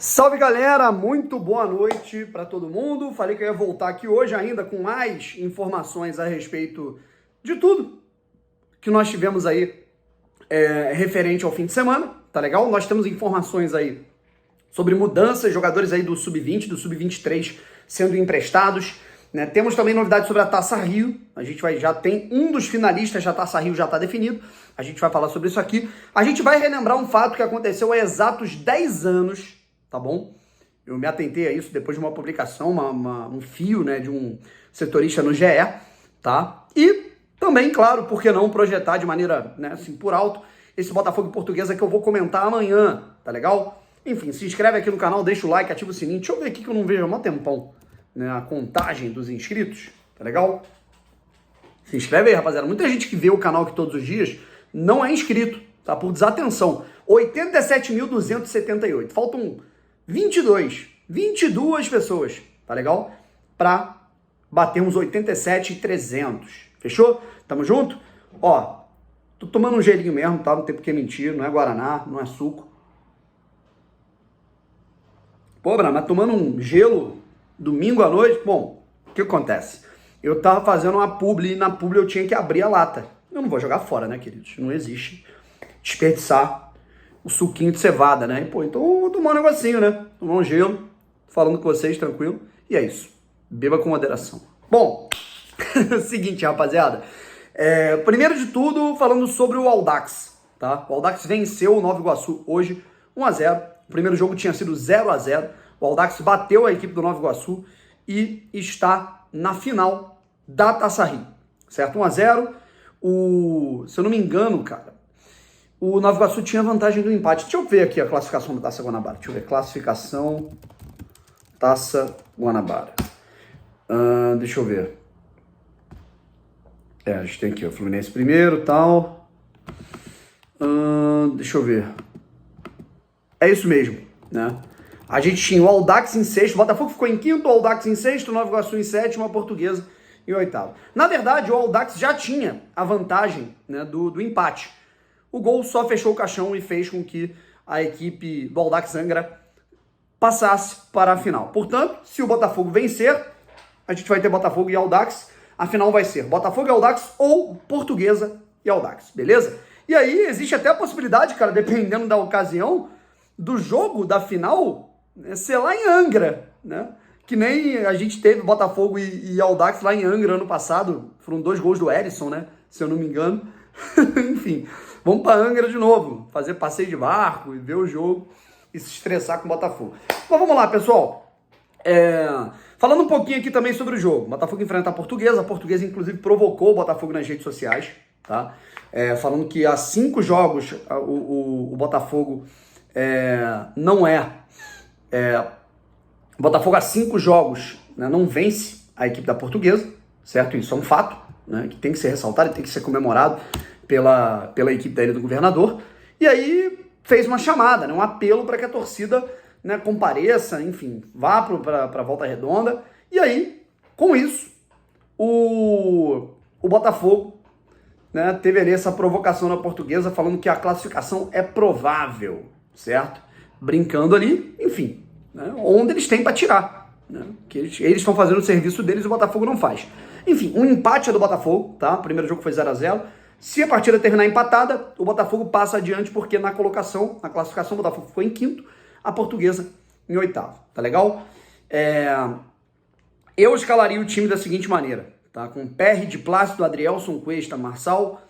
Salve galera, muito boa noite para todo mundo. Falei que eu ia voltar aqui hoje ainda com mais informações a respeito de tudo que nós tivemos aí referente ao fim de semana, tá legal? Nós temos informações aí sobre mudanças, jogadores aí do Sub-20, do Sub-23 sendo emprestados, né? Temos também novidades sobre a Taça Rio. A gente já tem um dos finalistas da Taça Rio já está definido. A gente vai falar sobre isso aqui. A gente vai relembrar um fato que aconteceu há exatos 10 anos, tá bom? Eu me atentei a isso depois de uma publicação, um fio, né, de um setorista no GE, tá? E também, claro, por que não projetar de maneira, né, assim, por alto, esse Botafogo Portuguesa que eu vou comentar amanhã, tá legal? Enfim, se inscreve aqui no canal, deixa o like, ativa o sininho. Deixa eu ver aqui que eu não vejo há mó tempão, né, a contagem dos inscritos, tá legal? Se inscreve aí, rapaziada. Muita gente que vê o canal aqui todos os dias não é inscrito, tá? Por desatenção. 87.278. Faltam 22 pessoas, tá legal? Pra bater uns 87.300. Fechou? Tamo junto? Ó, tô tomando um gelinho mesmo, tá? Não tem por que mentir, não é Guaraná, não é suco. Pô, Bruno, mas tomando um gelo domingo à noite, bom, o que acontece? Eu tava fazendo uma publi e na publi eu tinha que abrir a lata. Eu não vou jogar fora, né, queridos? Não existe desperdiçar o suquinho de cevada, né? E, pô, então eu vou tomar um negocinho, né? Tomar um gelo, falando com vocês, tranquilo. E é isso. Beba com moderação. Bom, seguinte, rapaziada. Primeiro de tudo, falando sobre o Audax, tá? O Audax venceu o Nova Iguaçu hoje, 1-0. O primeiro jogo tinha sido 0-0. O Audax bateu a equipe do Nova Iguaçu e está na final da Taça Rio, certo? 1-0. Se eu não me engano, cara, o Nova Iguaçu tinha vantagem do empate. Deixa eu ver aqui a classificação da Taça Guanabara. Deixa eu ver. Classificação Taça Guanabara. Deixa eu ver. A gente tem aqui o Fluminense primeiro e tal. Deixa eu ver. É isso mesmo, né? A gente tinha o Audax em sexto, o Botafogo ficou em quinto, o Audax em sexto, o Nova Iguaçu em sétimo, a Portuguesa em oitavo. Na verdade, o Audax já tinha a vantagem, né, do empate. O gol só fechou o caixão e fez com que a equipe do Audax Angra passasse para a final. Portanto, se o Botafogo vencer, a gente vai ter Botafogo e Audax. A final vai ser Botafogo e Audax ou Portuguesa e Audax, beleza? E aí existe até a possibilidade, cara, dependendo da ocasião, do jogo da final ser lá em Angra, né? Que nem a gente teve Botafogo e Audax lá em Angra ano passado. Foram 2 gols do Erisson, né? Se eu não me engano. Enfim, vamos para Angra de novo, fazer passeio de barco e ver o jogo e se estressar com o Botafogo. Mas vamos lá, pessoal. Falando um pouquinho aqui também sobre o jogo. O Botafogo enfrenta a Portuguesa inclusive provocou o Botafogo nas redes sociais, tá? Falando que há 5 jogos o Botafogo não o Botafogo há 5 jogos, né, não vence a equipe da Portuguesa, certo? Isso é um fato, né, que tem que ser ressaltado e tem que ser comemorado pela equipe da Ilha do Governador. E aí fez uma chamada, né, um apelo para que a torcida, né, compareça, enfim, vá para a Volta Redonda. E aí, com isso, o Botafogo, né, teve ali essa provocação na Portuguesa, falando que a classificação é provável, certo? Brincando ali, enfim, né, onde eles têm para tirar, né, que eles estão fazendo o serviço deles e o Botafogo não faz. Enfim, um empate é do Botafogo, tá? O primeiro jogo foi 0-0. Se a partida terminar empatada, o Botafogo passa adiante, porque na classificação, o Botafogo ficou em quinto, a Portuguesa em oitavo, tá legal? Eu escalaria o time da seguinte maneira, tá? Com Perry, de Plácido, Adrielson, Cuesta, Marçal.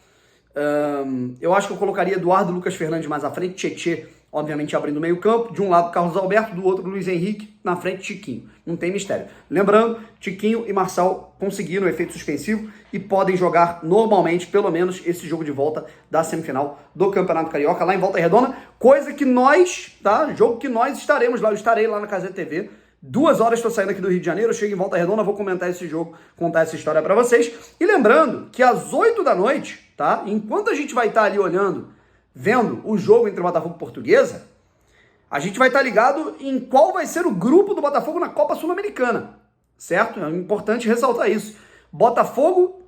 Eu acho que eu colocaria Eduardo Lucas Fernandes mais à frente, Tietê, obviamente abrindo o meio campo, de um lado Carlos Alberto, do outro Luiz Henrique, na frente Tiquinho. Não tem mistério. Lembrando, Tiquinho e Marçal conseguiram o efeito suspensivo e podem jogar normalmente, pelo menos, esse jogo de volta da semifinal do Campeonato Carioca, lá em Volta Redonda, coisa que nós, tá? Jogo que nós estaremos lá, eu estarei lá na Caseta TV, 2 horas estou saindo aqui do Rio de Janeiro, eu chego em Volta Redonda, vou comentar esse jogo, contar essa história pra vocês. E lembrando que às 8 da noite, tá? Enquanto a gente vai estar ali olhando, vendo o jogo entre Botafogo e Portuguesa, a gente vai estar ligado em qual vai ser o grupo do Botafogo na Copa Sul-Americana, certo? É importante ressaltar isso. Botafogo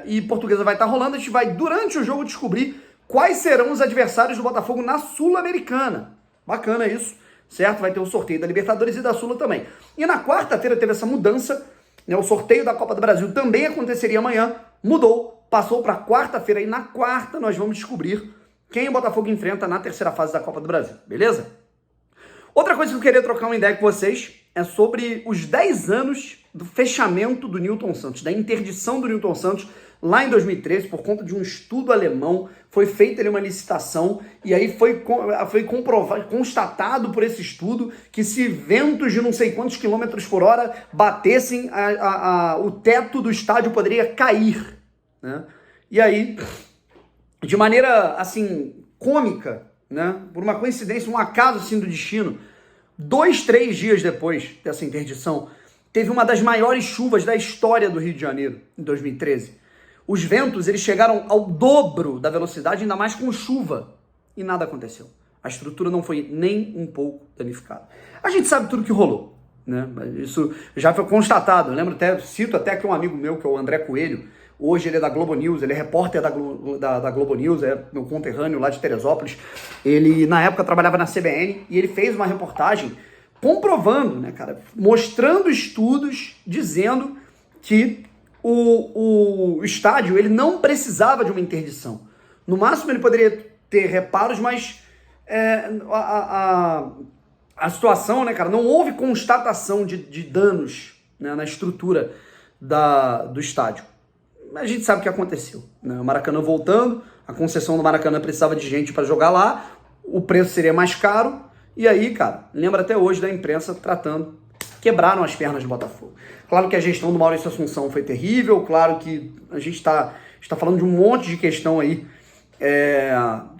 e Portuguesa vai estar rolando, a gente vai, durante o jogo, descobrir quais serão os adversários do Botafogo na Sul-Americana. Bacana isso, certo? Vai ter o sorteio da Libertadores e da Sula também. E na quarta-feira teve essa mudança, né? O sorteio da Copa do Brasil também aconteceria amanhã, mudou, passou para quarta-feira, e na quarta nós vamos descobrir quem o Botafogo enfrenta na terceira fase da Copa do Brasil, beleza? Outra coisa que eu queria trocar uma ideia com vocês é sobre os 10 anos do fechamento do Newton Santos, da interdição do Newton Santos lá em 2013, por conta de um estudo alemão. Foi feita ali uma licitação e aí foi comprovado, constatado por esse estudo que se ventos de não sei quantos quilômetros por hora batessem, o teto do estádio poderia cair, né? E aí, de maneira, assim, cômica, né, por uma coincidência, um acaso assim do destino, 2, 3 dias depois dessa interdição, teve uma das maiores chuvas da história do Rio de Janeiro, em 2013. Os ventos, eles chegaram ao dobro da velocidade, ainda mais com chuva, e nada aconteceu. A estrutura não foi nem um pouco danificada. A gente sabe tudo que rolou, né? Isso já foi constatado. Eu lembro cito até que um amigo meu, que é o André Coelho, hoje ele é da Globo News, ele é repórter da Globo News, é meu conterrâneo lá de Teresópolis. Ele, na época, trabalhava na CBN e ele fez uma reportagem comprovando, né, cara, mostrando estudos dizendo que o estádio ele não precisava de uma interdição. No máximo ele poderia ter reparos, mas a situação, né, cara, não houve constatação de danos, né, na estrutura do estádio. A gente sabe o que aconteceu, né? O Maracanã voltando, a concessão do Maracanã precisava de gente para jogar lá, o preço seria mais caro, e aí, cara, lembra até hoje da imprensa tratando, quebraram as pernas do Botafogo. Claro que a gestão do Maurício Assunção foi terrível, claro que a gente está falando de um monte de questão aí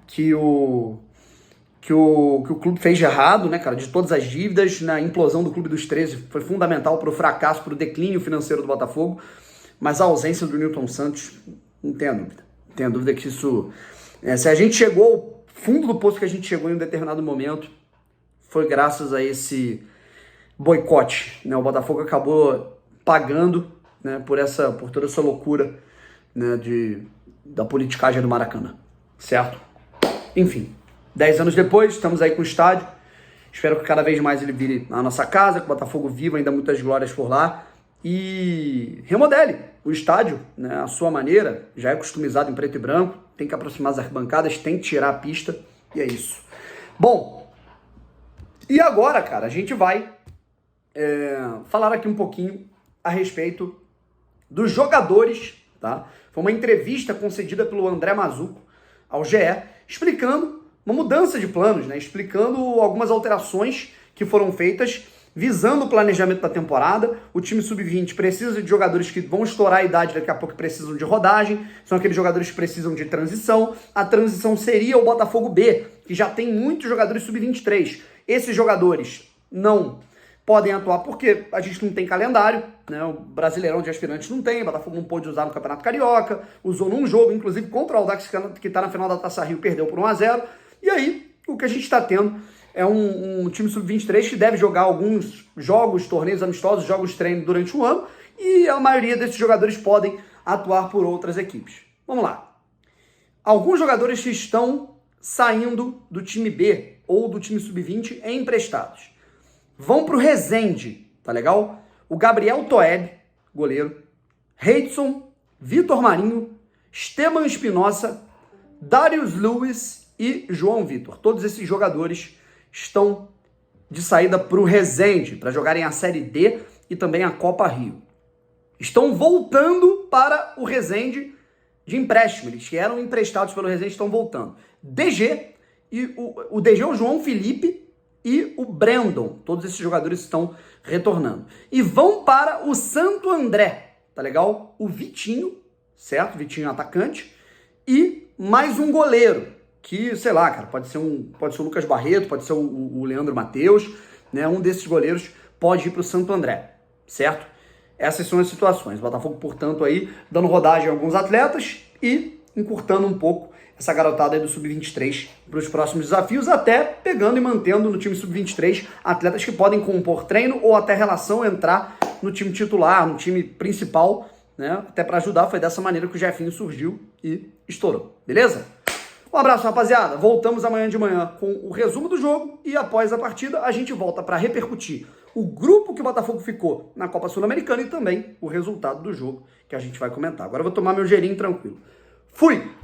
que o clube fez de errado, né, cara, de todas as dívidas, na implosão do Clube dos 13 foi fundamental para o fracasso, para o declínio financeiro do Botafogo. Mas a ausência do Newton Santos, não tenha dúvida. Não tenha dúvida que isso... se a gente chegou ao fundo do poço que a gente chegou em um determinado momento, foi graças a esse boicote, né? O Botafogo acabou pagando, né, por toda essa loucura, né, da politicagem do Maracanã. Certo? Enfim, 10 anos depois, estamos aí com o estádio. Espero que cada vez mais ele vire a nossa casa, que o Botafogo viva ainda muitas glórias por lá. E remodele o estádio, né, à sua maneira, já é customizado em preto e branco, tem que aproximar as arquibancadas, tem que tirar a pista, e é isso. Bom, e agora, cara, a gente vai falar aqui um pouquinho a respeito dos jogadores, tá? Foi uma entrevista concedida pelo André Mazzuco ao GE, explicando uma mudança de planos, né, explicando algumas alterações que foram feitas visando o planejamento da temporada. O time sub-20 precisa de jogadores que vão estourar a idade daqui a pouco, precisam de rodagem, são aqueles jogadores que precisam de transição. A transição seria o Botafogo B, que já tem muitos jogadores sub-23. Esses jogadores não podem atuar porque a gente não tem calendário, né? O Brasileirão de aspirantes não tem, o Botafogo não pôde usar no Campeonato Carioca, usou num jogo, inclusive contra o Audax, que está na final da Taça Rio, perdeu por 1-0. E aí, o que a gente está tendo é um time sub-23 que deve jogar alguns jogos, torneios amistosos, jogos treino durante o ano, e a maioria desses jogadores podem atuar por outras equipes. Vamos lá. Alguns jogadores que estão saindo do time B ou do time sub-20 emprestados vão para o Resende, tá legal? O Gabriel Toeb, goleiro, Reidson, Vitor Marinho, Esteban Espinosa, Darius Lewis e João Vitor. Todos esses jogadores estão de saída para o Resende, para jogarem a Série D e também a Copa Rio. Estão voltando para o Resende de empréstimo. Eles que eram emprestados pelo Resende estão voltando. DG, e o DG, o João Felipe e o Brandon. Todos esses jogadores estão retornando. E vão para o Santo André, tá legal? O Vitinho, certo? Vitinho atacante. E mais um goleiro. Que, sei lá, cara, pode ser o Lucas Barreto, pode ser o Leandro Matheus, né? Um desses goleiros pode ir para o Santo André, certo? Essas são as situações. O Botafogo, portanto, aí dando rodagem a alguns atletas e encurtando um pouco essa garotada aí do Sub-23 para os próximos desafios, até pegando e mantendo no time Sub-23 atletas que podem compor treino ou até relação entrar no time titular, no time principal, né? Até para ajudar, foi dessa maneira que o Jefinho surgiu e estourou, beleza? Um abraço, rapaziada. Voltamos amanhã de manhã com o resumo do jogo e após a partida a gente volta para repercutir o grupo que o Botafogo ficou na Copa Sul-Americana e também o resultado do jogo que a gente vai comentar. Agora eu vou tomar meu gelinho tranquilo. Fui!